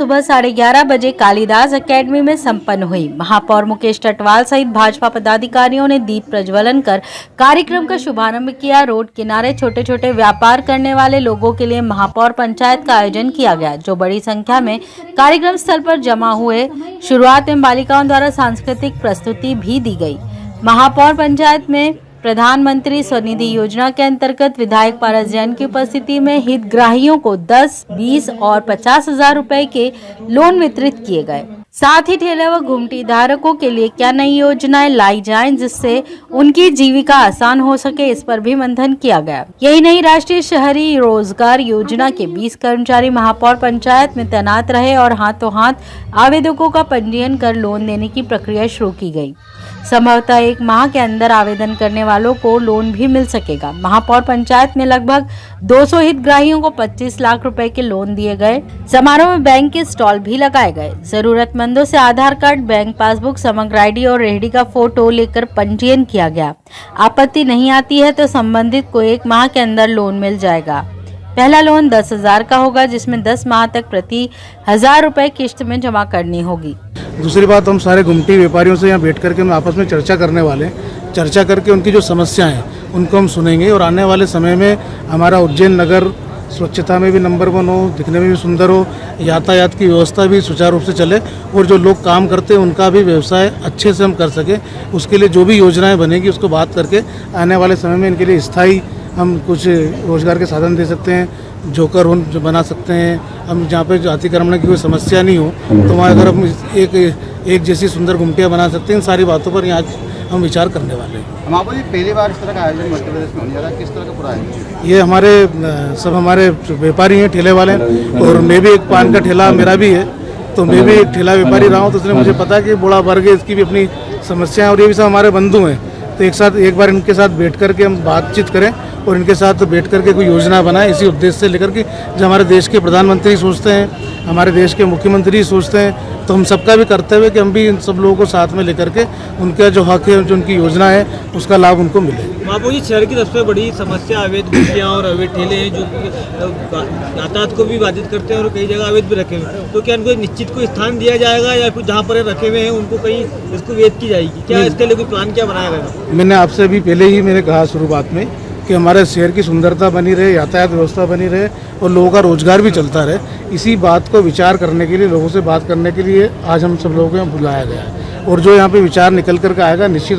सुबह 11:30 बजे कालिदास एकेडमी में संपन्न हुई। महापौर मुकेश टटवाल सहित भाजपा पदाधिकारियों ने दीप प्रज्वलन कर कार्यक्रम का शुभारंभ किया। रोड किनारे छोटे छोटे व्यापार करने वाले लोगों के लिए महापौर पंचायत का आयोजन किया गया, जो बड़ी संख्या में कार्यक्रम स्थल पर जमा हुए। शुरुआत में बालिकाओं द्वारा सांस्कृतिक प्रस्तुति भी दी गई। महापौर पंचायत में प्रधानमंत्री स्वनिधि योजना के अंतर्गत विधायक पारस जैन की उपस्थिति में हितग्राहियों को 10, 20 और 50,000 रुपए के लोन वितरित किए गए। साथ ही ठेले व घुमटी धारकों के लिए क्या नई योजनाएं लाई जाएं जिससे उनकी जीविका आसान हो सके, इस पर भी मंथन किया गया। यही नहीं, राष्ट्रीय शहरी रोजगार योजना के 20 कर्मचारी महापौर पंचायत में तैनात रहे और हाथों हाथ आवेदकों का पंजीयन कर लोन देने की प्रक्रिया शुरू की गई। संभवतः 1 माह के अंदर आवेदन करने वालों को लोन भी मिल सकेगा। महापौर पंचायत में लगभग 200 हितग्राहियों को 25 लाख रुपए के लोन दिए गए। समारोह में बैंक के स्टॉल भी लगाए गए। जरूरतमंदों से आधार कार्ड, बैंक पासबुक, समग्र आईडी और रेहड़ी का फोटो लेकर पंजीयन किया गया। आपत्ति नहीं आती है तो संबंधित को 1 माह के अंदर लोन मिल जाएगा। पहला लोन 10,000 का होगा, जिसमें 10 माह तक प्रति 1,000 रुपए किश्त में जमा करनी होगी। दूसरी बात, हम सारे घुमटी व्यापारियों से यहाँ बैठ करके हम आपस में चर्चा करने वाले हैं। चर्चा करके उनकी जो समस्याएं हैं उनको हम सुनेंगे और आने वाले समय में हमारा उज्जैन नगर स्वच्छता में भी नंबर 1 हो, दिखने में भी सुंदर हो, यातायात की व्यवस्था भी सुचारू रूप से चले और जो लोग काम करते हैं उनका भी व्यवसाय अच्छे से हम कर सकें। उसके लिए जो भी योजनाएं बनेगी उसको बात करके आने वाले समय में इनके लिए स्थायी हम कुछ रोजगार के साधन दे सकते हैं, जोकर होम जो बना सकते हैं। हम जहाँ पे जाति कर्मण की कोई समस्या नहीं हो तो वहाँ अगर हम एक जैसी सुंदर गुमटियाँ बना सकते हैं। इन सारी बातों पर यहाँ हम विचार करने वाले हैं। हम आपको पहली बार इस तरह का आयोजन मध्य प्रदेश में होने जा रहा है, किस तरह का पूरा आयोजन? ये हमारे व्यापारी हैं, ठेले वाले, और मैं भी एक पान का ठेला मेरा भी है, तो मैं भी एक ठेला व्यापारी रहा हूँ, तो इसलिए मुझे पता है कि बड़ा वर्ग है, इसकी भी अपनी समस्या है और ये भी सब हमारे बंधु हैं। तो एक बार इनके साथ बैठ करके हम बातचीत करें और इनके साथ बैठ करके कोई योजना बनाए, इसी उद्देश्य से लेकर के जो हमारे देश के प्रधानमंत्री सोचते हैं, हमारे देश के मुख्यमंत्री सोचते हैं, तो हम सबका भी करते हुए कि हम भी इन सब लोगों को साथ में लेकर के उनका जो हक है, जो उनकी योजना है, उसका लाभ उनको मिले। महापौर जी, शहर की सबसे बड़ी समस्या अवैध गुमटियाँ और अवैध ठेले हैं जो यातायात को भी बाधित करते हैं और कई जगह अवैध भी रखे हुए हैं। तो क्या इनको निश्चित कोई स्थान दिया जाएगा या फिर जहाँ पर रखे हुए हैं उनको कहीं इसको वैध की जाएगी? क्या इसके लिए कोई प्लान क्या बनाया गया? मैंने आपसे अभी पहले ही मैंने कहा शुरुआत में कि हमारे शहर की सुंदरता बनी रहे, यातायात व्यवस्था बनी रहे और लोगों का रोजगार भी चलता रहे। इसी बात को विचार करने के लिए, लोगों से बात करने के लिए आज हम सब लोगों को यहाँ बुलाया गया है और जो यहाँ पे विचार निकल कर के आएगा निश्चित